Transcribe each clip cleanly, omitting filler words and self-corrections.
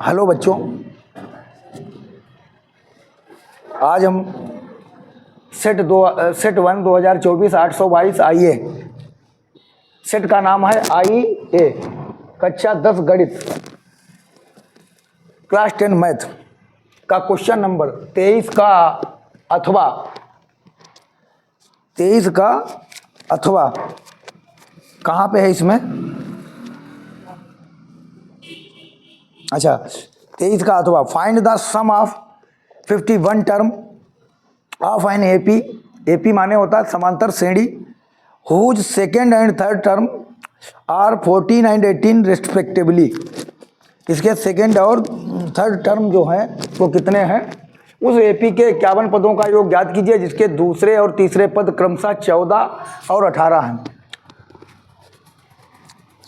Hello बच्चों, आज हम सेट 1 2024 822 आईए। सेट का नाम है आईए, कक्षा 10 गणित, क्लास 10 मैथ का क्वेश्चन नंबर 23 का अथवा कहाँ पे है इसमें? अच्छा, 23 का अथवा find the sum of 51 term of an AP माने होता है समांतर श्रेणी, whose second and third term are 14 and 18 respectively. इसके सेकेंड और थर्ड टर्म जो हैं वो कितने हैं? उस एपी के 51 पदों का योग ज्ञात कीजिए जिसके दूसरे और तीसरे पद क्रमशः 14 और 18 हैं।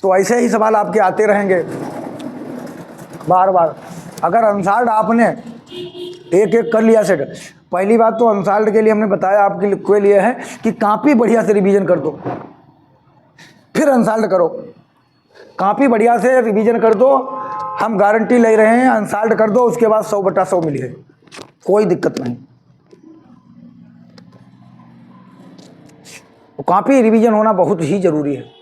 तो ऐसे ही सवाल आपके आते रहेंगे बार बार। अगर अनसॉल्व्ड आपने एक एक कर लिया सेट, पहली बात तो अनसॉल्व्ड के लिए हमने बताया आपके लिए है कि कॉपी बढ़िया से रिवीजन कर दो, फिर अनसॉल्व्ड करो। कॉपी बढ़िया से रिवीजन कर दो, हम गारंटी ले रहे हैं। अनसॉल्व्ड कर दो, उसके बाद 100/100 मिले, कोई दिक्कत नहीं। कॉपी रिवीजन होना बहुत ही जरूरी है।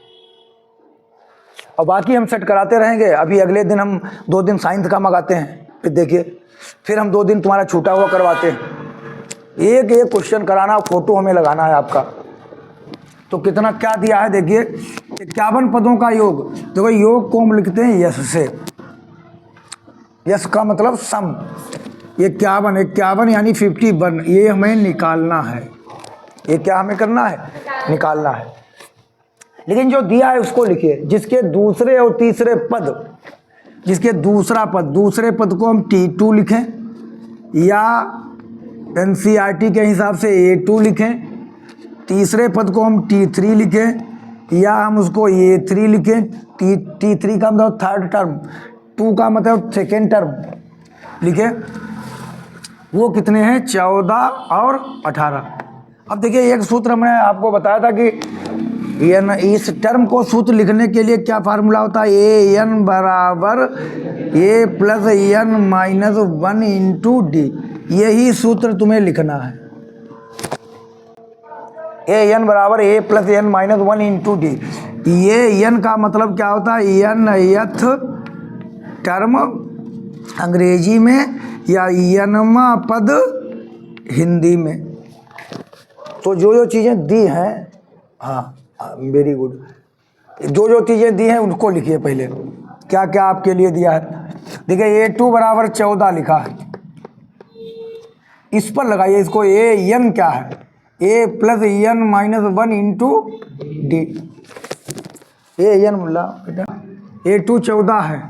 और बाकी हम सेट कराते रहेंगे। अभी अगले दिन हम 2 दिन साइंस का मंगाते हैं, फिर देखिए, फिर हम 2 दिन तुम्हारा छूटा हुआ करवाते हैं। एक एक क्वेश्चन कराना, फोटो हमें लगाना है आपका। तो कितना क्या दिया है देखिए, 51 पदों का योग। देखो योग को हम लिखते हैं यस से, यस का मतलब सम। ये 51 यानी 51, ये हमें निकालना है। ये क्या हमें करना है? निकालना है। लेकिन जो दिया है उसको लिखिए, जिसके दूसरे और तीसरे पद, जिसके दूसरे पद को हम T2 लिखें या NCERT के हिसाब से A2 लिखें, तीसरे पद को हम T3 लिखें या हम उसको A3 लिखें। T3 का मतलब थर्ड टर्म, 2 का मतलब सेकेंड टर्म लिखें। वो कितने हैं? 14 और 18। अब देखिए, एक सूत्र मैंने आपको बताया था कि इस टर्म को सूत्र लिखने के लिए क्या फार्मूला होता है? AN बराबर A plus N minus 1 into D. यही सूत्र तुम्हें लिखना है। AN बराबर A plus N minus 1 into D. ये N का मतलब क्या होता है? Nth टर्म अंग्रेजी में या Nवां पद हिंदी में। तो जो चीज़ें दी हैं, हाँ वेरी गुड, जो चीज़ें दी हैं उनको लिखिए पहले। क्या क्या आपके लिए दिया है देखिए। A2 बराबर 14 लिखा है, इस पर लगाइए इसको। AN क्या है? A plus N minus 1 into D. AN बोला बेटा, A2 14 है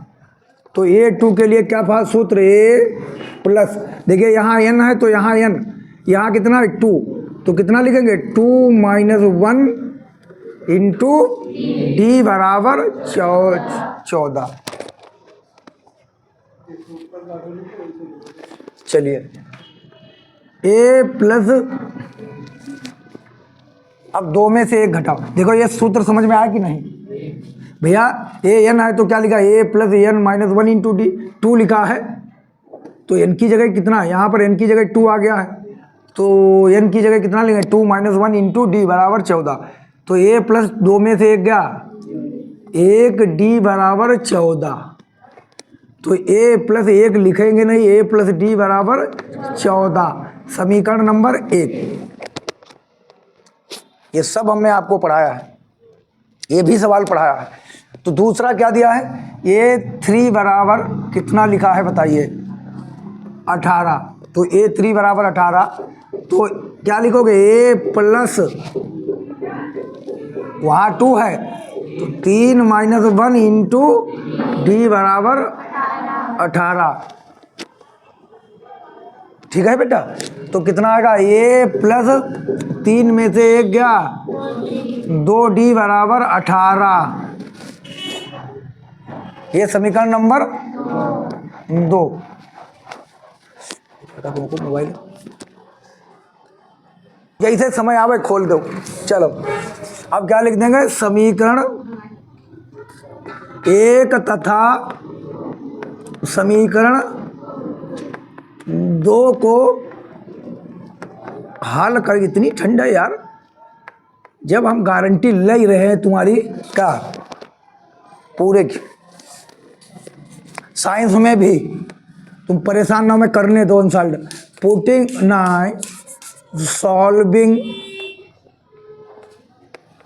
तो A2 के लिए क्या था सूत्र? A प्लस, देखिए यहाँ N है तो यहाँ N, यहाँ कितना है? 2, तो कितना लिखेंगे? 2 माइनस 1 इंटू डी बराबर 14। चलिए A प्लस, अब 2 में से 1 घटाओ। देखो ये सूत्र समझ में आया कि नहीं भैया? AN है तो क्या लिखा? A plus N minus 1 into D. 2 लिखा है तो N की जगह कितना? यहाँ पर N की जगह 2 आ गया है, तो N की जगह कितना लेंगे? 2 माइनस 1 इंटू डी बराबर 14। तो A प्लस 2 में से 1 गया, 1 डी बराबर 14। तो A प्लस 1 लिखेंगे नहीं, A प्लस डी बराबर 14, समीकरण नंबर 1। ये सब हमने आपको पढ़ाया है, ये भी सवाल पढ़ाया है। तो दूसरा क्या दिया है? A3 बराबर कितना लिखा है बताइए? 18। तो A3 बराबर 18, तो क्या लिखोगे? A प्लस, वहाँ 2 है तो 3 माइनस 1 इंटू डी बराबर 18। ठीक है बेटा? तो कितना आएगा? A प्लस 3 में से 1 गया, 2 डी बराबर 18। ये समीकरण नंबर 2। मोबाइल जैसे समय आवे खोल दो। चलो अब क्या लिख देंगे? समीकरण 1 तथा समीकरण 2 को हल कर, इतनी ठंडा यार, जब हम गारंटी ले ही रहे हैं तुम्हारी क्या पूरे की। साइंस में भी तुम परेशान ना हो, मैं करने दो insult. Putting nine solving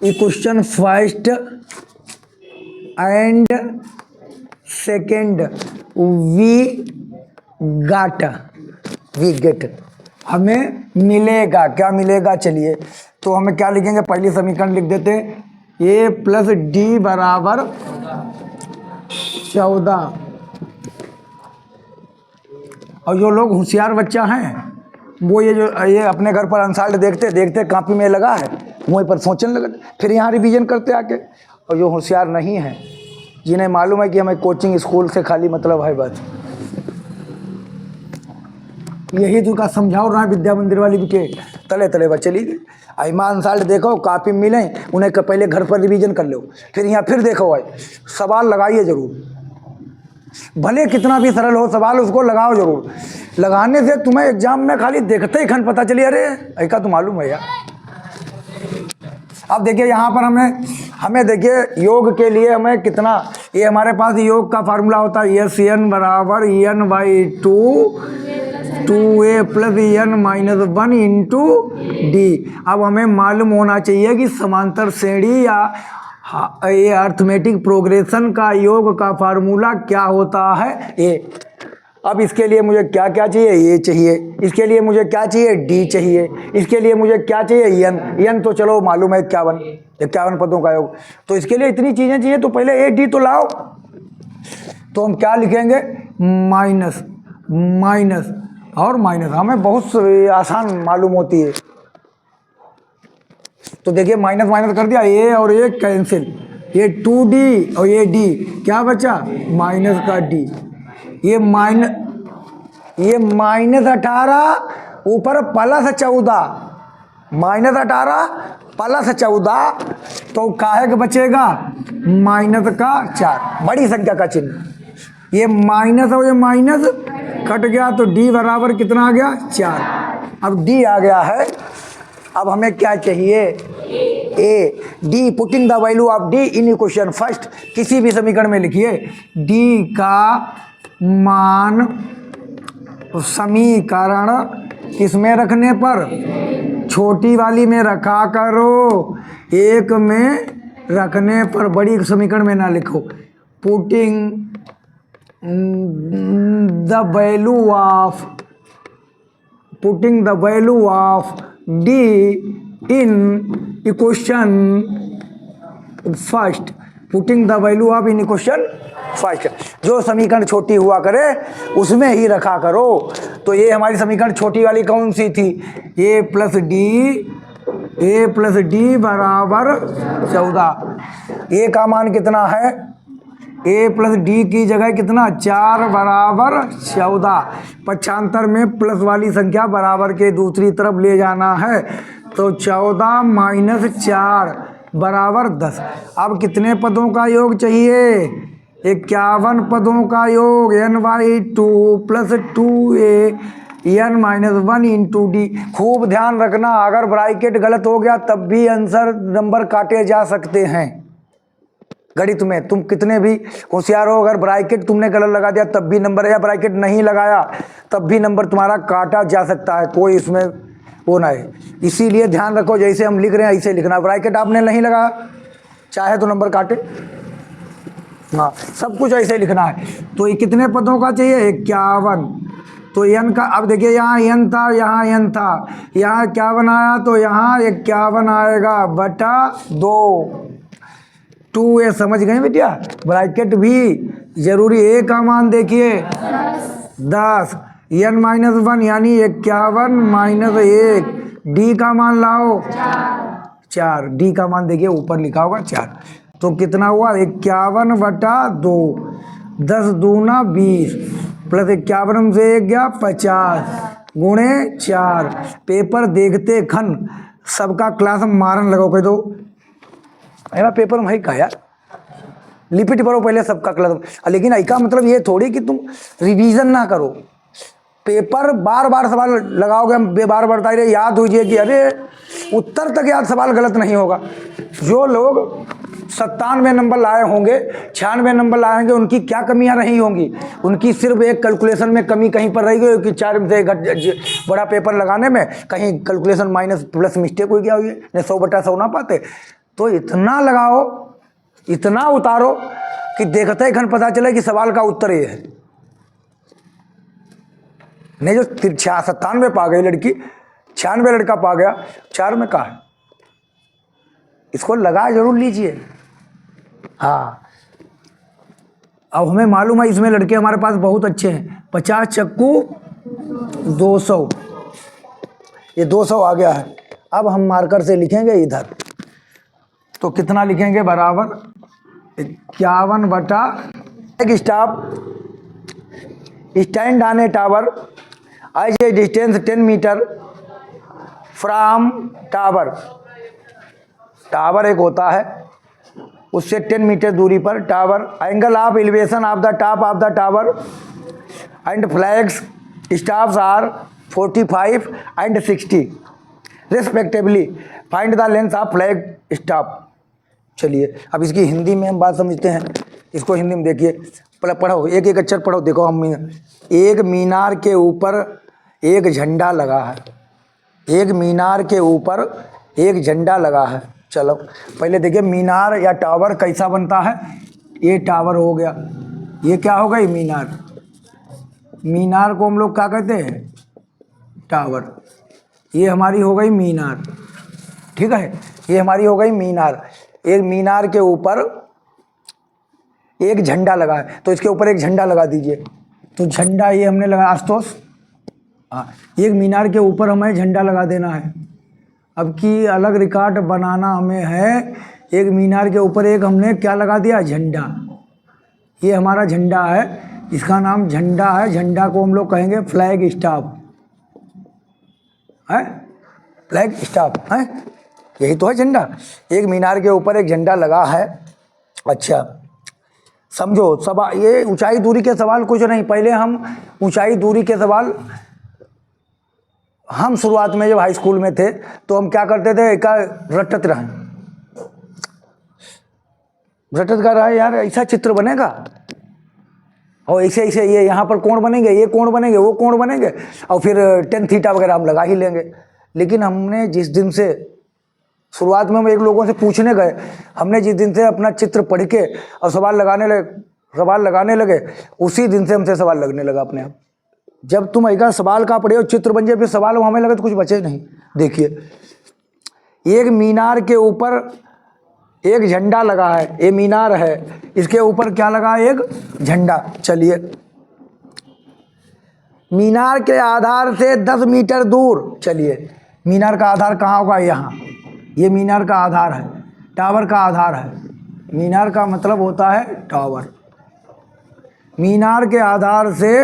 equation first and second we get, हमें मिलेगा क्या मिलेगा। चलिए तो हमें क्या लिखेंगे, पहली समीकरण लिख देते हैं a प्लस डी बराबर 14। और जो लोग होशियार बच्चा हैं वो ये अपने घर पर अनसाल्ट देखते देखते कापी में लगा है, वहीं पर सोचने लगे, फिर यहाँ रिवीजन करते आके। और जो होशियार नहीं है, जिन्हें मालूम है कि हमें कोचिंग स्कूल से खाली मतलब है बस, यही तो का समझाओ रहा है विद्या मंदिर वाली के तले तले बस चली गई। ईमान साल्ट देखो, कापी मिले उन्हें पहले घर पर रिवीजन कर लो, फिर यहाँ फिर देखो भाई सवाल लगाइए जरूर, भले कितना भी सरल हो सवाल उसको लगाओ जरूर। लगाने से तुम्हें एग्जाम में खाली देखते ही खन पता चली अरे ऐसा तो मालूम है यार। अब देखिए यहाँ पर हमें देखिए योग के लिए हमें कितना, ये हमारे पास योग का फार्मूला होता है एस एन बराबर n by 2a plus n minus 1 into d. अब हमें मालूम होना चाहिए कि समांतर श्रेणी या ये अर्थमेटिक प्रोग्रेशन का योग का फार्मूला क्या होता है ए। अब इसके लिए मुझे क्या क्या चाहिए, ये चाहिए, इसके लिए मुझे क्या चाहिए डी चाहिए, इसके लिए मुझे क्या चाहिए एन तो चलो मालूम है 51 पदों का योग, तो इसके लिए इतनी चीज़ें चाहिए तो पहले ए डी तो लाओ। तो हम क्या लिखेंगे माइनस माइनस और माइनस, हमें बहुत आसान मालूम होती है। तो देखिए माइनस माइनस कर दिया, ए और ए कैंसिल, ये 2d और ये d क्या बचा माइनस का d, ये माइनस 18 ऊपर प्लस 14, माइनस 18 प्लस 14 तो काहे का बचेगा माइनस का 4, बड़ी संख्या का चिन्ह, ये माइनस और ये माइनस कट गया तो d बराबर कितना आ गया 4। अब d आ गया है, अब हमें क्या चाहिए A D, putting the value of D in equation first, किसी भी समीकरण में लिखिए डी का मान समीकरण किसमें रखने पर, छोटी वाली में रखा करो, एक में रखने पर, बड़ी समीकरण में ना लिखो। Putting the value of D in equation first, putting the value of in equation first, जो समीकरण छोटी हुआ करे उसमें ही रखा करो। तो ये हमारी समीकरण छोटी वाली कौन सी थी, ए प्लस डी बराबर 14, ए का मान कितना है, ए प्लस डी की जगह कितना 4 बराबर 14, पक्षांतर में प्लस वाली संख्या बराबर के दूसरी तरफ ले जाना है, तो 14 माइनस 4 बराबर 10। अब कितने पदों का योग चाहिए, 51 पदों का योग, n by 2 plus 2a n minus 1 into D. खूब ध्यान रखना, अगर ब्रैकेट गलत हो गया तब भी आंसर नंबर काटे जा सकते हैं। गणित में तुम कितने भी होशियार हो, अगर ब्रैकेट तुमने गलत लगा दिया तब भी नंबर, या ब्रैकेट नहीं लगाया तब भी नंबर तुम्हारा काटा जा सकता है, कोई इसमें वो ना है। इसीलिए ध्यान रखो, जैसे हम लिख रहे हैं ऐसे लिखना, ब्रैकेट आपने नहीं लगाया चाहे तो नंबर काटे, हाँ सब कुछ ऐसे लिखना है। तो ये कितने पदों का चाहिए 51, तो n का, अब देखिए यहाँ n था यहाँ n था, यहाँ 51 आया तो यहाँ 51 आएगा बटा 2a, समझ गए बेटिया। ब्रैकेट भी जरूरी, a का मान देखिए 10, n माइनस 1 यानी 51 माइनस 1, d का मान लाओ 4, d का मान देखिए ऊपर लिखा होगा 4, तो कितना हुआ 51 बटा 2, 10 दूना 20 प्लस 51 से 1 गया 50 गुणे 4। पेपर देखते खन सबका क्लास में मारन लगो कह दो, मेरा पेपर में का यार लिपिट पढ़ो पहले सबका क्लास। लेकिन ऐका मतलब ये थोड़ी कि तुम रिवीजन ना करो, पेपर बार बार सवाल लगाओगे, हम बार बार बता रहे, याद हुई कि अरे उत्तर तक याद, सवाल गलत नहीं होगा। जो लोग 97 नंबर लाए होंगे, 96 नंबर लाए होंगे, उनकी क्या कमियां रही होंगी? उनकी सिर्फ एक कैलकुलेशन में कमी कहीं पर रही गई कि 4 में से बड़ा पेपर लगाने में कहीं कैलकुलेशन माइनस प्लस मिस्टेक हो गया हुई, 100/100 ना पाते। तो इतना लगाओ, इतना उतारो कि देखते ही खन पता चले कि सवाल का उत्तर ये है। नहीं जो 97 पा गई लड़की, 96 लड़का पा गया, 4 में कहा है, इसको लगा जरूर लीजिए। हाँ, अब हमें मालूम है इसमें लड़के हमारे पास बहुत अच्छे हैं। 50 चक्कू 200, ये 200 आ गया है। अब हम मार्कर से लिखेंगे इधर, तो कितना लिखेंगे? बराबर 51/, एक stop, stand on a tower, as a distance 10 metre from tower. Tower एक होता है, उससे 10 मीटर दूरी पर tower. Angle of elevation of the top of the tower and flags stops are 45 and 60 respectively. Find the length of flag stop. चलिए अब इसकी हिंदी में हम बात समझते हैं। इसको हिंदी में देखिए, पढ़ो, एक एक अक्षर पढ़ो। देखो हम, एक मीनार के ऊपर एक झंडा लगा है, एक मीनार के ऊपर एक झंडा लगा है। चलो पहले देखिए मीनार या टावर कैसा बनता है। ये टावर हो गया, ये क्या हो गई? मीनार। मीनार को हम लोग क्या कहते हैं? टावर। ये हमारी हो गई मीनार, ठीक है, ये हमारी हो गई मीनार। एक मीनार के ऊपर एक झंडा लगा है, तो इसके ऊपर एक झंडा लगा दीजिए। तो झंडा ये हमने लगा, आशुतोष, हाँ, एक मीनार के ऊपर हमें झंडा लगा देना है। अब की अलग रिकॉर्ड बनाना हमें है। एक मीनार के ऊपर एक हमने क्या लगा दिया? झंडा। ये हमारा झंडा है, इसका नाम झंडा है। झंडा को हम लोग कहेंगे फ्लैग स्टॉप, है फ्लैग स्टॉप, है यही तो है झंडा। एक मीनार के ऊपर एक झंडा लगा है। अच्छा समझो, सवाल ये ऊंचाई दूरी के सवाल कुछ नहीं। पहले हम ऊंचाई दूरी के सवाल, हम शुरुआत में जब हाई स्कूल में थे तो हम क्या करते थे, एक रटत रहे, रटत कर रहा है यार, ऐसा चित्र बनेगा और ऐसे ऐसे ये यहाँ पर कोण बनेंगे, ये कोण बनेंगे, वो कोण बनेंगे, और फिर 10 थीटा वगैरह हम लगा ही लेंगे। लेकिन हमने जिस दिन से, शुरुआत में हम एक लोगों से पूछने गए, हमने जिस दिन से अपना चित्र पढ़ के और सवाल लगाने लगे, उसी दिन से हमसे सवाल लगने लगा अपने आप। जब तुम ऐसा सवाल का पढ़े और चित्र बन जाए, फिर सवाल हमें लगे तो कुछ बचे नहीं। देखिए एक मीनार के ऊपर एक झंडा लगा है, ये मीनार है, इसके ऊपर क्या लगा है? एक झंडा। चलिए मीनार के आधार से 10 मीटर दूर, चलिए मीनार का आधार कहाँ होगा? यहाँ, ये मीनार का आधार है, टावर का आधार है। मीनार का मतलब होता है टावर। मीनार के आधार से,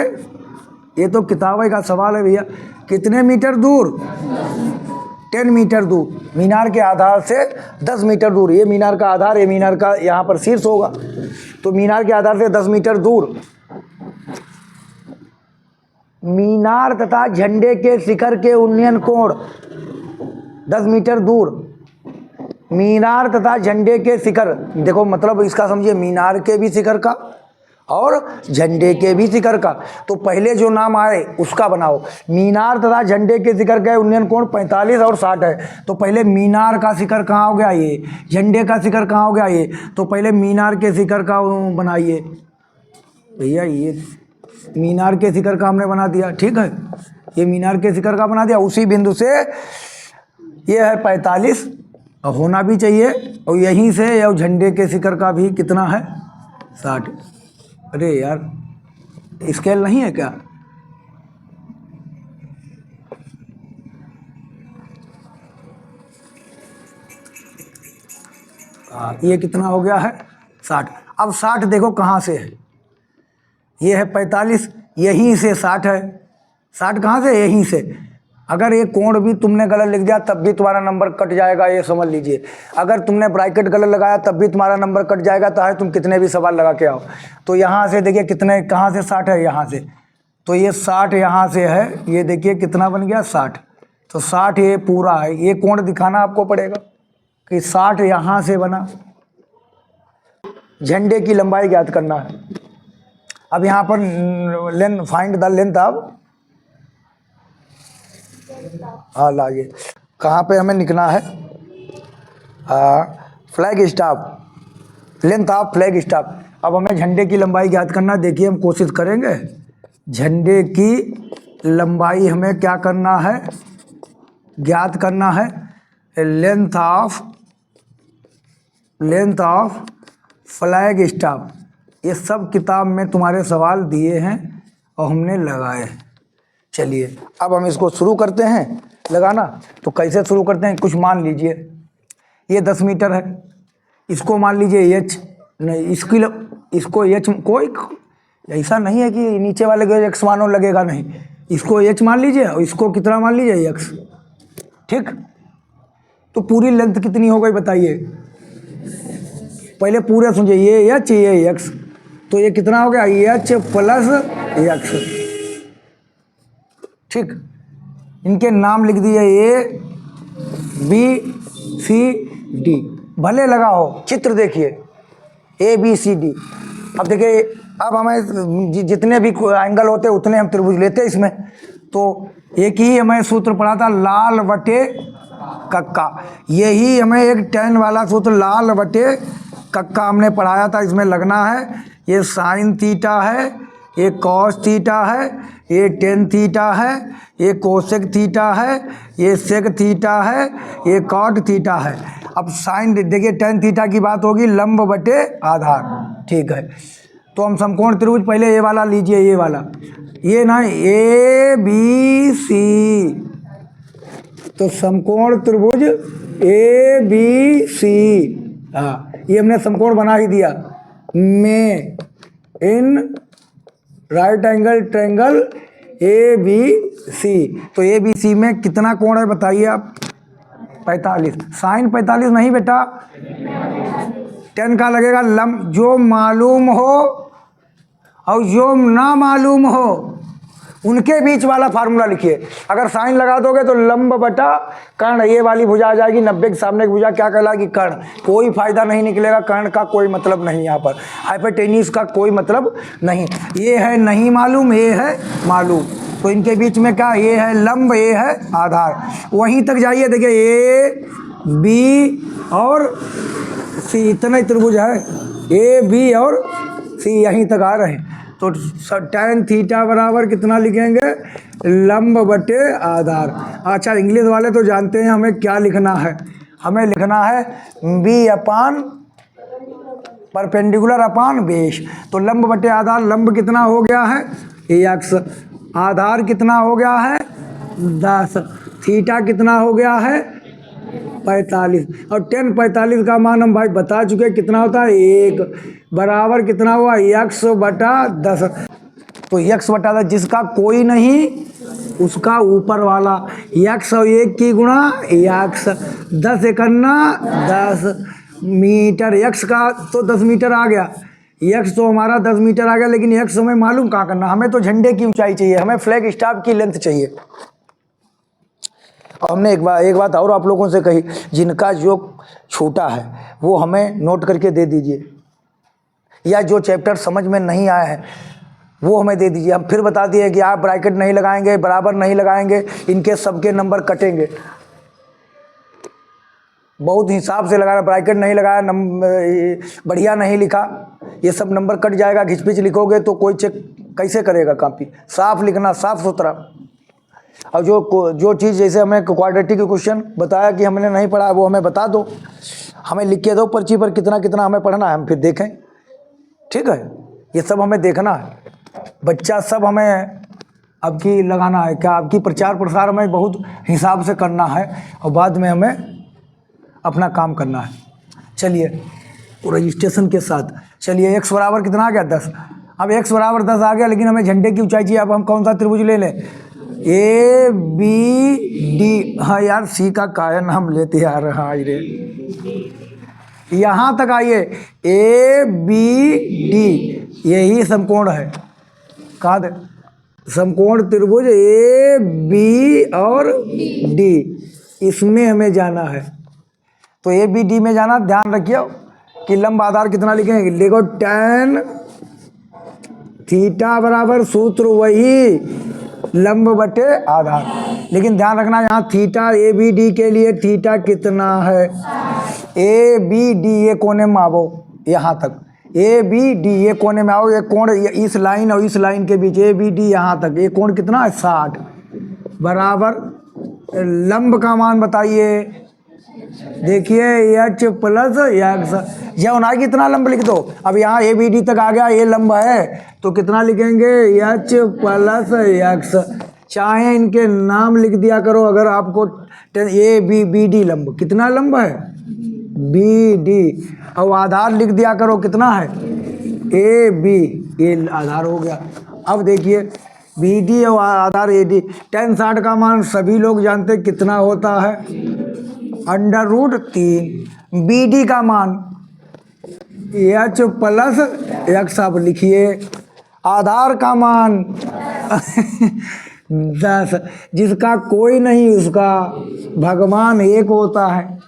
ये तो किताबे का सवाल है भैया, कितने मीटर दूर? 10 मीटर दूर। मीनार के आधार से 10 मीटर दूर। ये मीनार का आधार, ये मीनार का यहाँ पर शीर्ष होगा, तो मीनार के आधार से 10 मीटर दूर। मीनार तथा झंडे के शिखर के उन्नयन कोण 10 मीटर दूर। मीनार तथा झंडे के शिखर, देखो मतलब इसका समझिए, मीनार के भी शिखर का और झंडे के भी शिखर का। तो पहले जो नाम आए उसका बनाओ। मीनार तथा झंडे के शिखर का उन्नयन कोण 45 और 60 है। तो पहले मीनार का शिखर कहाँ हो गया? ये। झंडे का शिखर कहाँ हो गया? ये। तो पहले मीनार के शिखर का बनाइए भैया। ये मीनार के शिखर का हमने बना दिया, ठीक है, ये मीनार के शिखर का बना दिया। उसी बिंदु से ये है 45, होना भी चाहिए, और यहीं से और झंडे के शिखर का भी कितना है? 60। अरे यार स्केल नहीं है क्या? ये कितना हो गया है? 60। अब 60 देखो कहाँ से है? ये है 45, यहीं से 60 है। 60 कहाँ से? यहीं से। अगर एक कोण भी तुमने गलत लिख दिया तब भी तुम्हारा नंबर कट जाएगा, ये समझ लीजिए। अगर तुमने ब्रैकेट गलत लगाया तब भी तुम्हारा नंबर कट जाएगा, चाहे तुम कितने भी सवाल लगा के आओ। तो यहाँ से देखिए कितने, कहाँ से 60 है, यहाँ से, तो ये 60 यहाँ से है, ये देखिए कितना बन गया 60। तो 60 ये पूरा है, ये कोण दिखाना आपको पड़ेगा कि 60 यहाँ से बना। झंडे की लंबाई ज्ञात करना है। अब यहाँ पर length, find the length of, हाँ लाइए, कहाँ पे हमें लिखना है, flag staff, length of flag staff. अब हमें झंडे की लंबाई ज्ञात करना। देखिए हम कोशिश करेंगे, झंडे की लंबाई हमें क्या करना है, ज्ञात करना है। Length of flag staff. ये सब किताब में तुम्हारे सवाल दिए हैं और हमने लगाए हैं। चलिए अब हम इसको शुरू करते हैं लगाना। तो कैसे शुरू करते हैं, कुछ मान लीजिए ये 10 मीटर है, इसको मान लीजिए h, नहीं इसको h, कोई ऐसा नहीं है कि नीचे वाले को x मानो लगेगा, नहीं, इसको h मान लीजिए और इसको कितना मान लीजिए x, ठीक। तो पूरी लेंथ कितनी हो गई बताइए, पहले पूरे समझिए, ये h ये x, तो ये कितना हो गया h प्लस x, ठीक। इनके नाम लिख दिए A B C D, भले लगा हो, चित्र देखिए A B C D। अब देखिए, अब हमें जितने भी एंगल होते उतने हम त्रिभुज लेते हैं इसमें। तो एक ही हमें सूत्र पढ़ा था, लाल बटे कक्का, यही हमें एक tan वाला सूत्र लाल बटे कक्का हमने पढ़ाया था, इसमें लगना है। ये साइन थीटा है, ये कॉस थीटा है, ये टेन थीटा है, ये कोसेक थीटा है, ये सेक थीटा है, ये कॉट थीटा है। अब साइन देखिए, टेन थीटा की बात होगी, लंब बटे आधार, ठीक है। तो हम समकोण त्रिभुज पहले ये वाला लीजिए, ये वाला, ये ना ए बी सी, तो समकोण त्रिभुज ए बी सी, हाँ ये हमने समकोण बना ही दिया। में in right angle triangle A B C, तो ए बी सी में कितना कोण है बताइए आप, 45। साइन 45 नहीं बेटा, 10 का लगेगा। लंब जो मालूम हो और जो ना मालूम हो उनके बीच वाला फार्मूला लिखिए। अगर साइन लगा दोगे तो लंब बटा कर्ण, ये वाली भुजा आ जाएगी, 90 के सामने की भुजा क्या कहलाएगी, कर्ण। कोई फायदा नहीं निकलेगा, कर्ण का कोई मतलब नहीं, यहाँ पर हाइपोटेन्यूस का कोई मतलब नहीं। ये है नहीं मालूम, ये है मालूम, तो इनके बीच में क्या, ये है लंब, ये है आधार। वहीं तक जाइए, देखिए ए बी और सी, इतना ही त्रिभुज है, ए बी और सी यहीं तक आ रहे हैं। तो tan थीटा बराबर कितना लिखेंगे, लंब बटे आधार। अच्छा इंग्लिश वाले तो जानते हैं हमें क्या लिखना है, हमें लिखना है B upon perpendicular upon base. तो लंब बटे आधार, लंब कितना हो गया है x, आधार कितना हो गया है 10, थीटा कितना हो गया है 45, और tan 45 का मान हम भाई बता चुके कितना होता है 1, बराबर कितना हुआ x बटा 10। तो x बटा 10 जिसका कोई नहीं उसका ऊपर वाला, x और 1 की गुणा x, 10 एकन्ना 10 मीटर, x का तो 10 मीटर आ गया, x तो हमारा 10 मीटर आ गया, लेकिन x हमें मालूम कहाँ करना, हमें तो झंडे की ऊंचाई चाहिए, हमें फ्लैग स्टाफ की लेंथ चाहिए। और हमने एक बात और आप लोगों से कही, जिनका जो छोटा है वो हमें नोट करके दे दीजिए, या जो चैप्टर समझ में नहीं आया है वो हमें दे दीजिए। हम फिर बता दिए कि आप ब्रैकेट नहीं लगाएंगे, बराबर नहीं लगाएंगे, इनके सबके नंबर कटेंगे। बहुत हिसाब से लगाया, ब्रैकेट नहीं लगाया, बढ़िया नहीं लिखा, ये सब नंबर कट जाएगा। घिचपिच लिखोगे तो कोई चेक कैसे करेगा, कॉपी साफ लिखना, साफ सुथरा। और जो चीज़ जैसे हमें क्वाड्रेटिक क्वेश्चन बताया कि हमने नहीं पढ़ा, वो हमें बता दो, हमें लिख के दो पर्ची पर कितना कितना हमें पढ़ना है, हम फिर देखें, ठीक है। ये सब हमें देखना है, बच्चा सब हमें अब की लगाना है, क्या आपकी प्रचार प्रसार में बहुत हिसाब से करना है, और बाद में हमें अपना काम करना है। चलिए रजिस्ट्रेशन के साथ चलिए, x बराबर कितना आ गया 10। अब x बराबर 10 आ गया, लेकिन हमें झंडे की ऊंचाई चाहिए। अब हम कौन सा त्रिभुज ले लें, ए बी डी, हाँ यार सी का कायन हम लेते आ रहा है रे, यहाँ तक आइए, ए बी डी यही समकोण है, कहा दे समकोण त्रिभुज ए बी और डी, इसमें हमें जाना है। तो ए बी डी में जाना, ध्यान रखिए कि लंब आधार कितना लिखेंगे, लिखो tan थीटा बराबर सूत्र वही लंब बटे आधार, लेकिन ध्यान रखना यहाँ थीटा ए बी डी के लिए थीटा कितना है, ए बी डी ये कोने में आवो, यहाँ तक ए बी डी ये कोने में आओ, ये कोण इस लाइन और इस लाइन के बीच ए बी डी यहाँ तक, ये कोण कितना है 60 बराबर लंब का मान बताइए, देखिए एच प्लस एक्स, या उन्हें कितना लंब लिख दो, अब यहाँ ए बी डी तक आ गया, ये लंब है तो कितना लिखेंगे एच प्लस एक्स, चाहे इनके नाम लिख दिया करो अगर आपको, ए बी बी डी लंब कितना लंब है बी डी, और आधार लिख दिया करो कितना है ए बी, ये आधार हो गया। अब देखिए बी डी और आधार ए डी, tan 60 का मान सभी लोग जानते कितना होता है √3, बी डी का मान एच प्लस एक्स, आप लिखिए आधार का मान 10, जिसका कोई नहीं उसका भगवान एक होता है,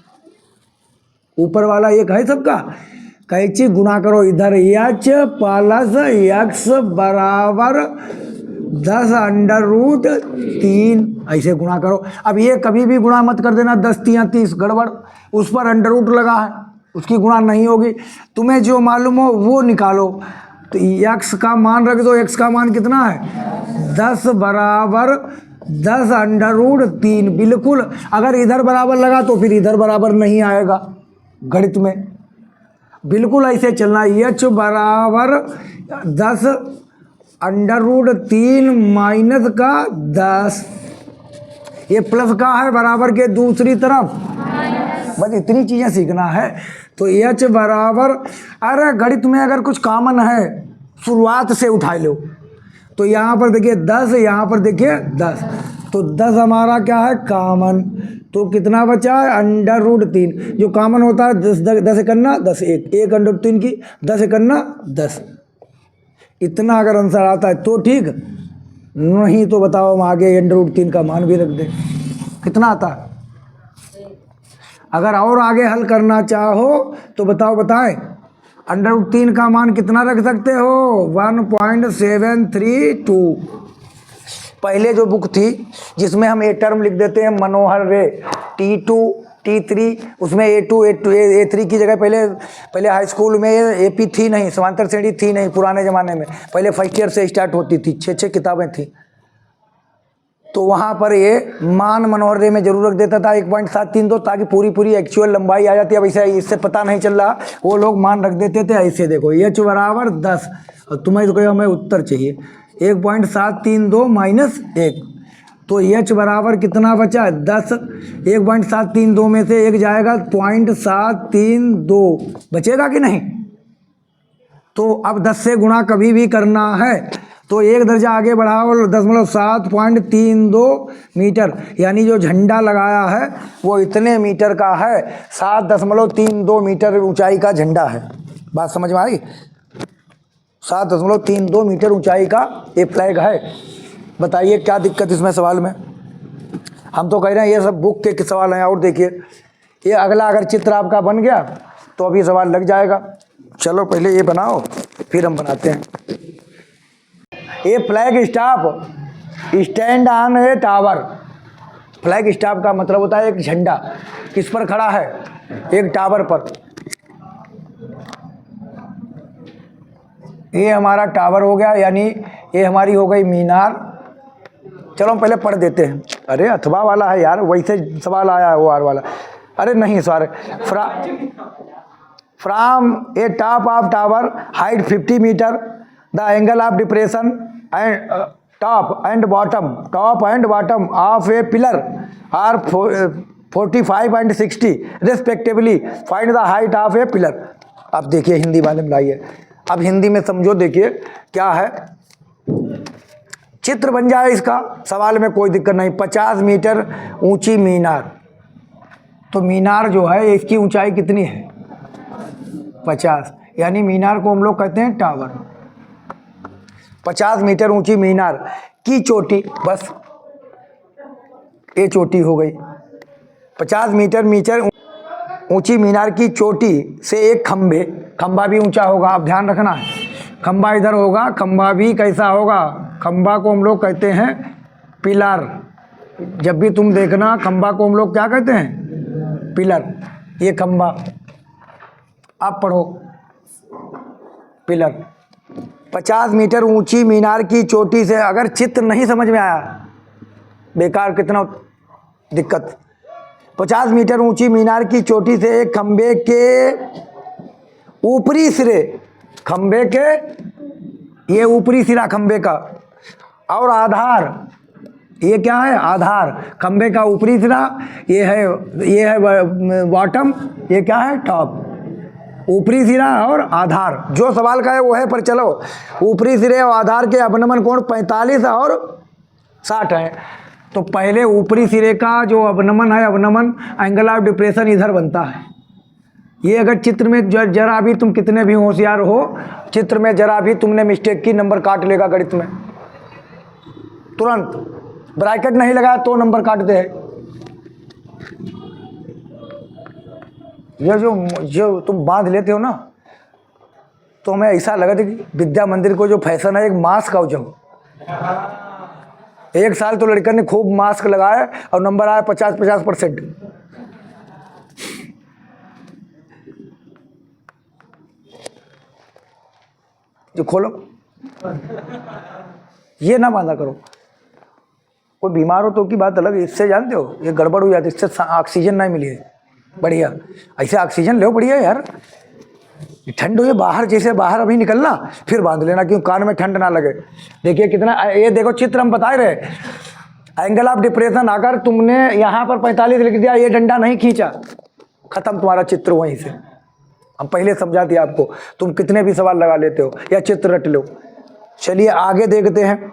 ऊपर वाला एक है सबका, कैची गुना करो इधर एच प्लस एक्स बराबर 10 √3, ऐसे गुणा करो। अब ये कभी भी गुणा मत कर देना 10 3 30 गड़बड़, उस पर √ लगा है, उसकी गुणा नहीं होगी, तुम्हें जो मालूम हो वो निकालो। तो x का मान रख दो, x का मान कितना है 10 बराबर 10 √3, बिल्कुल अगर इधर बराबर लगा तो फिर इधर बराबर नहीं आएगा गणित में, बिल्कुल ऐसे चलना, h बराबर 10 √3 माइनस का 10, ये प्लस का है बराबर के दूसरी तरफ, बस इतनी चीज़ें सीखना है। तो h बराबर, अरे गणित में अगर कुछ कॉमन है शुरुआत से उठा लो, तो यहाँ पर देखिए 10, यहाँ पर देखिए 10, तो 10 हमारा क्या है कॉमन, तो कितना बचा है √3, जो कॉमन होता है 10 इकन्ना 10 1 √3 की 10 इकन्ना 10, इतना अगर आंसर आता है तो ठीक, नहीं तो बताओ हम आगे √3 का मान भी रख दें, कितना आता है। अगर और आगे हल करना चाहो तो बताएं √3 का मान कितना रख सकते हो 1.732। पहले जो बुक थी जिसमें हम ए टर्म लिख देते हैं मनोहर रे, T2 T3, उसमें A2 A3 की जगह पहले हाई स्कूल में AP थी नहीं, समांतर श्रेणी थी नहीं पुराने ज़माने में, पहले फर्स्ट ईयर से स्टार्ट होती थी, 6 किताबें थी, तो वहाँ पर ये मान मनोहर रे में जरूर रख देता था 1.732, ताकि पूरी एक्चुअल लंबाई आ जाती है। अब इसे इससे पता नहीं चल रहा, वो लोग मान रख देते थे ऐसे, देखो h बराबर 10, और तुम्हें तो कहो हमें उत्तर चाहिए 1.732 माइनस 1, तो h बराबर कितना बचा 10, 1.732 में से 1 जाएगा 0.732, बचेगा कि नहीं। तो अब 10 से गुणा कभी भी करना है तो एक दर्जा आगे बढ़ाओ 7.32 मीटर, यानी जो झंडा लगाया है वो इतने मीटर का है, 7.32 मीटर ऊंचाई का झंडा है, बात समझ में आई, 7.32 मीटर ऊंचाई का ये फ्लैग है। बताइए क्या दिक्कत इसमें सवाल में, हम तो कह रहे हैं ये सब बुक के सवाल हैं। और देखिए ये अगला अगर चित्र आपका बन गया तो अभी सवाल लग जाएगा। चलो पहले ये बनाओ फिर हम बनाते हैं। ये flag staff stand on a tower, flag staff का मतलब होता है एक झंडा किस पर खड़ा है, एक टावर पर। ये हमारा टावर हो गया, यानी ये हमारी हो गई मीनार। चलो हम पहले पढ़ देते हैं। अरे अथवा वाला है यार, वैसे सवाल आया है वो आर वाला। अरे नहीं sorry, from a top of tower height 50 metre, the angle of depression and top and bottom of a pillar are 45 and 60 respectively, find the height of a pillar. अब देखिए हिंदी वाले में लाइए, अब हिंदी में समझो। देखिए क्या है, चित्र बन जाए इसका, सवाल में कोई दिक्कत नहीं। 50 मीटर ऊंची मीनार, तो मीनार जो है इसकी ऊंचाई कितनी है? 50, यानी मीनार को हम लोग कहते हैं टावर। 50 मीटर ऊंची मीनार की चोटी, बस ये चोटी हो गई। 50 मीटर ऊंची मीनार की चोटी से एक खंबा भी ऊंचा होगा। अब ध्यान रखना है, खंबा इधर होगा, खंबा भी कैसा होगा? खंबा को हम लोग कहते हैं पिलर। जब भी तुम देखना खंबा को हम लोग क्या कहते हैं? पिलर। ये खंबा, आप पढ़ो पिलर। 50 मीटर ऊंची मीनार की चोटी से, अगर चित्र नहीं समझ में आया बेकार, कितना दिक्कत। 50 मीटर ऊंची मीनार की चोटी से एक खंबे के ऊपरी सिरे, खंबे के ये ऊपरी सिरा खंबे का, और आधार, ये क्या है? आधार। खंबे का ऊपरी सिरा ये है बॉटम, ये क्या है? टॉप। ऊपरी सिरा और आधार, जो सवाल का है वो है, पर चलो ऊपरी सिरे और आधार के अवनमन कोण 45 और 60 है। तो पहले ऊपरी सिरे का जो अवनमन है, अवनमन एंगल ऑफ डिप्रेशन इधर बनता है। ये अगर चित्र में जरा भी तुम कितने भी होशियार हो, चित्र में जरा भी तुमने मिस्टेक की, नंबर काट लेगा गणित में तुरंत। ब्रैकेट नहीं लगाया तो नंबर काटते हैं। ये जो तुम बांध लेते हो ना, तो हमें ऐसा लगा था कि विद्या मंदिर को जो फैशन है एक मास्क का जो, एक साल तो लड़का ने खूब मास्क लगाया और नंबर आया 50% जो खोलो, ये ना बांधा करो। कोई बीमार हो तो की बात अलग है, इससे जानते हो ये गड़बड़ हो जाती है, इससे ऑक्सीजन नहीं मिली है। बढ़िया, ऐसे ऑक्सीजन लो, बढ़िया यार। ठंड हुई बाहर, जैसे बाहर अभी निकलना फिर बांध लेना, क्यों? कान में ठंड ना लगे। देखिए कितना, ये देखो चित्र हम बता रहे, एंगल ऑफ डिप्रेशन, अगर तुमने यहाँ पर 45 लिख दिया, ये डंडा नहीं खींचा, खत्म तुम्हारा चित्र वहीं से। हम पहले समझा दिया आपको, तुम कितने भी सवाल लगा लेते हो या चित्र रट लो। चलिए आगे देखते हैं।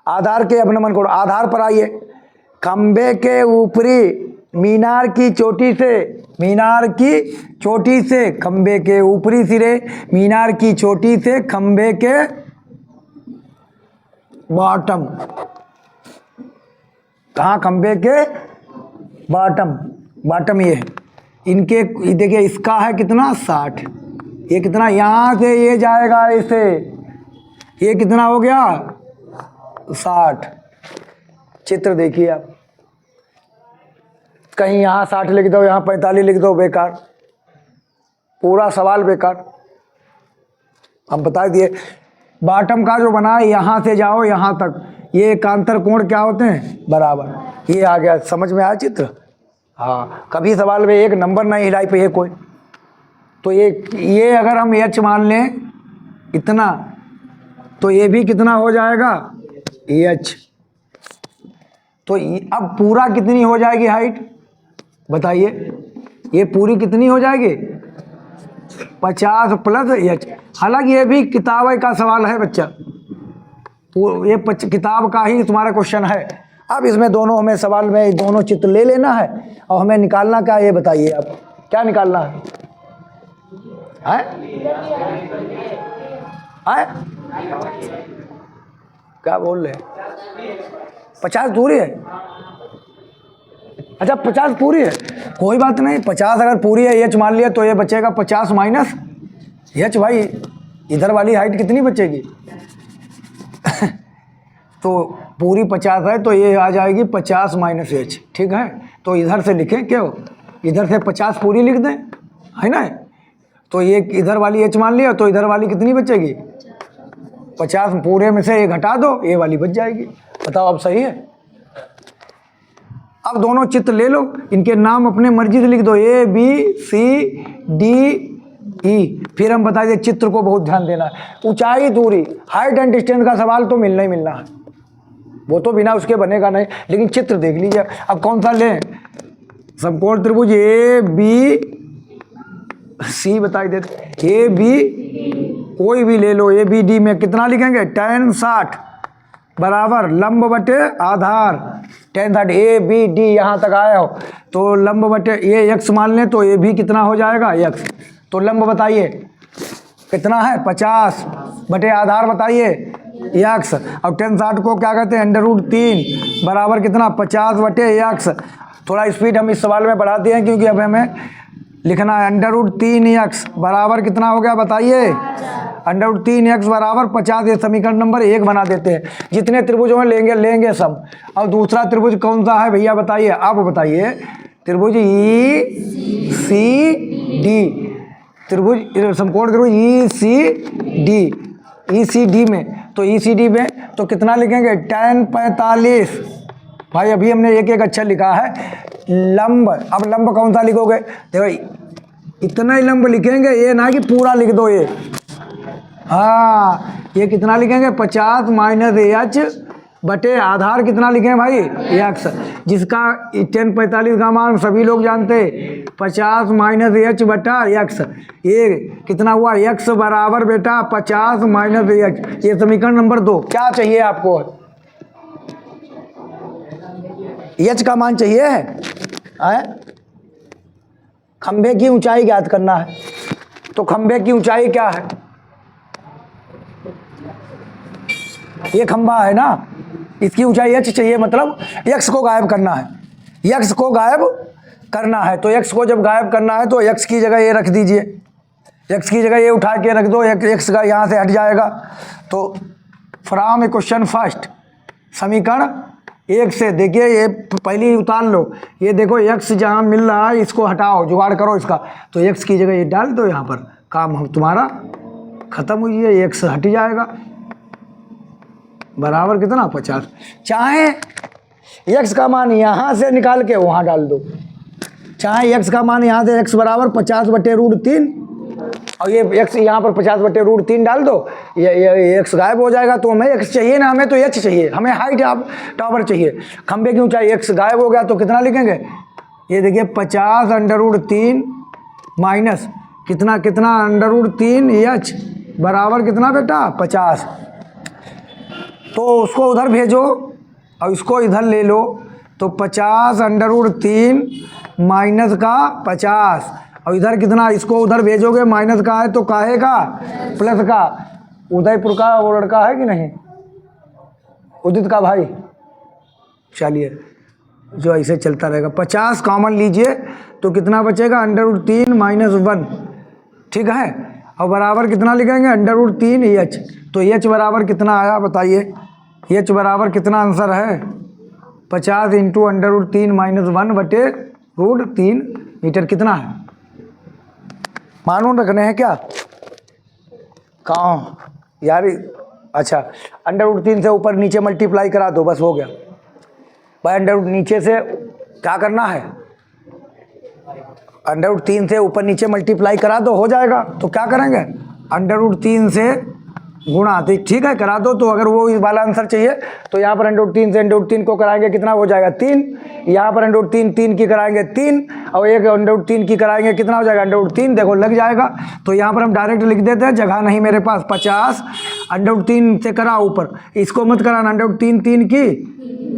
आधार के अवनमन कोण, आधार पर आइए। खंबे के ऊपरी मीनार की चोटी से खंबे के ऊपरी सिरे, मीनार की चोटी से खंबे के बॉटम, कहाँ? खंबे के बॉटम ये है। इनके देखिए, इसका है कितना? 60। ये कितना? यहाँ से ये जाएगा ऐसे, ये कितना हो गया? 60। चित्र देखिए आप, कहीं यहाँ 60 लिख दो, यहाँ 45 लिख दो, बेकार, पूरा सवाल बेकार। हम बता दिए बॉटम का जो बना है, यहाँ से जाओ यहाँ तक, ये एकांतर कोण क्या होते हैं? बराबर। ये आ गया, समझ में आया चित्र? हाँ, कभी सवाल में एक नंबर नहीं हिलाई पे है कोई, तो ये अगर हम एच मान लें इतना, तो ये भी कितना हो जाएगा? एच। तो अब पूरा कितनी हो जाएगी हाइट बताइए? ये पूरी कितनी हो जाएगी? 50 प्लस एच। हालांकि ये भी किताब का सवाल है बच्चा, ये किताब का ही तुम्हारा क्वेश्चन है। अब इसमें दोनों हमें सवाल में दोनों चित्र ले लेना है और हमें निकालना क्या, ये बताइए आप क्या निकालना है? क्या बोल रहे? 50 पूरी है? अच्छा 50 पूरी है, कोई बात नहीं। 50 अगर पूरी है, एच मान लिया, तो ये बचेगा 50 माइनस एच। भाई इधर वाली हाइट कितनी बचेगी? तो पूरी 50 है, तो ये आ जाएगी 50 माइनस एच। ठीक है, तो इधर से लिखें, क्यों? इधर से 50 पूरी लिख दें, है ना? तो ये इधर वाली एच मान लिया, तो इधर वाली कितनी बचेगी? 50 पूरे में से ये घटा दो, ये वाली बच जाएगी। बताओ अब सही है? अब दोनों चित्र ले लो, इनके नाम अपने मर्जी से लिख दो, A B C D E। फिर हम बता दें चित्र को बहुत ध्यान देना है। ऊंचाई, दूरी, हाइट एंड डिस्टेंस का सवाल तो मिलना ही मिलना है, वो तो बिना उसके बनेगा नहीं। लेकिन चित्र देख लीजिए। अब कौन सा लें? समकोण त्रिभुज A B C बताई देते। A B कोई भी ले लो, A B D में कितना लिखेंगे? tan 60 बराबर लंब बटे आधार tan 30 ए बी डी यहाँ तक आया हो तो लंब बटे ये x मान लें तो ये भी कितना हो जाएगा x। तो लंब बताइए कितना है 50 बटे आधार बताइए x। और tan 60 को क्या कहते हैं √3 बराबर कितना 50 बटे x। थोड़ा स्पीड हम इस सवाल में बढ़ाते हैं क्योंकि अब हमें लिखना है √3x बराबर कितना हो गया बताइए √3x बराबर 50। ये समीकरण नंबर 1 बना देते हैं। जितने त्रिभुजों में लेंगे सब। और दूसरा त्रिभुज कौन सा है भैया बताइए, आप बताइए। त्रिभुज ECD, त्रिभुज समकोण त्रिभुज ECD में तो ECD में तो कितना लिखेंगे tan 45। भाई अभी हमने एक एक अक्षर लिखा है लंब। अब लंब कौन सा लिखोगे, देखो इतना ही लंब लिखेंगे, ये ना कि पूरा लिख दो ये। हाँ ये कितना लिखेंगे 50 माइनस h बटे आधार कितना लिखें भाई x, जिसका tan 45 का मान सभी लोग जानते 50 माइनस h बटा x। ये कितना हुआ x बराबर बेटा 50 माइनस h। ये समीकरण नंबर 2। क्या चाहिए आपको, h का मान चाहिए है। खंभे की ऊंचाई ज्ञात करना है तो खंभे की ऊंचाई क्या है, ये खंभा है ना, इसकी ऊंचाई h चाहिए, मतलब x को गायब करना है। x को गायब करना है तो x को जब गायब करना है तो x की जगह ये रख दीजिए, x की जगह ये उठा के रख दो, x का यहाँ से हट जाएगा। तो फ्रॉम क्वेश्चन फर्स्ट समीकरण 1 से देखिए, ये पहले उतार लो। ये देखो x जहाँ मिल रहा है इसको हटाओ, जुगाड़ करो इसका। तो x की जगह ये डाल दो यहाँ पर, काम तुम्हारा खत्म हुई है, x हट जाएगा बराबर कितना 50। चाहे x का मान यहाँ से निकाल के वहाँ डाल दो, चाहे x का मान यहाँ से x बराबर 50 बटे √3 और ये x यहाँ पर 50 बटे √3 डाल दो, ये x गायब हो जाएगा। तो हमें x चाहिए ना, हमें तो h चाहिए, हमें हाइट टावर चाहिए। खंबे की ऊंचाई x गायब हो गया तो कितना लिखेंगे, ये देखिए 50 √3 माइनस कितना कितना √3 h बराबर कितना बेटा 50। तो उसको उधर भेजो और इसको इधर ले लो तो 50 √3 माइनस का 50 और इधर कितना, इसको उधर भेजोगे माइनस का है तो काहे का प्लस का। उदयपुर का वो लड़का है कि नहीं, उदित का भाई, चलिए जो ऐसे चलता रहेगा। 50 कॉमन लीजिए तो कितना बचेगा √3 माइनस 1, ठीक है। और बराबर कितना लिखेंगे √3 h। तो h बराबर कितना आया बताइए, h बराबर कितना आंसर है 50 इंटू √3 माइनस 1 बटे √3 मीटर कितना है। मानून रखने हैं क्या, कहाँ यार, अच्छा √3 से ऊपर नीचे मल्टीप्लाई करा दो, बस हो गया भाई। नीचे से क्या करना है, √3 से ऊपर नीचे मल्टीप्लाई करा दो, हो जाएगा। तो क्या करेंगे √3 से गुणा, ठीक है करा दो। तो अगर वो इस वाला आंसर चाहिए तो यहाँ पर √3 से √3 को कराएंगे कितना हो जाएगा 3, यहाँ पर √3 की कराएंगे 3 और एक √3 की कराएंगे कितना हो जाएगा √3, देखो लग जाएगा। तो यहाँ पर हम डायरेक्ट लिख देते हैं, जगह नहीं मेरे पास। 50 √3 से करा ऊपर, इसको मत कराना √3 की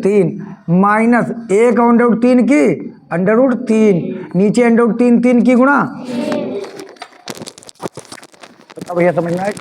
3 माइनस एक √3 की √3 नीचे √3 की गुणा। तो भैया समझना है।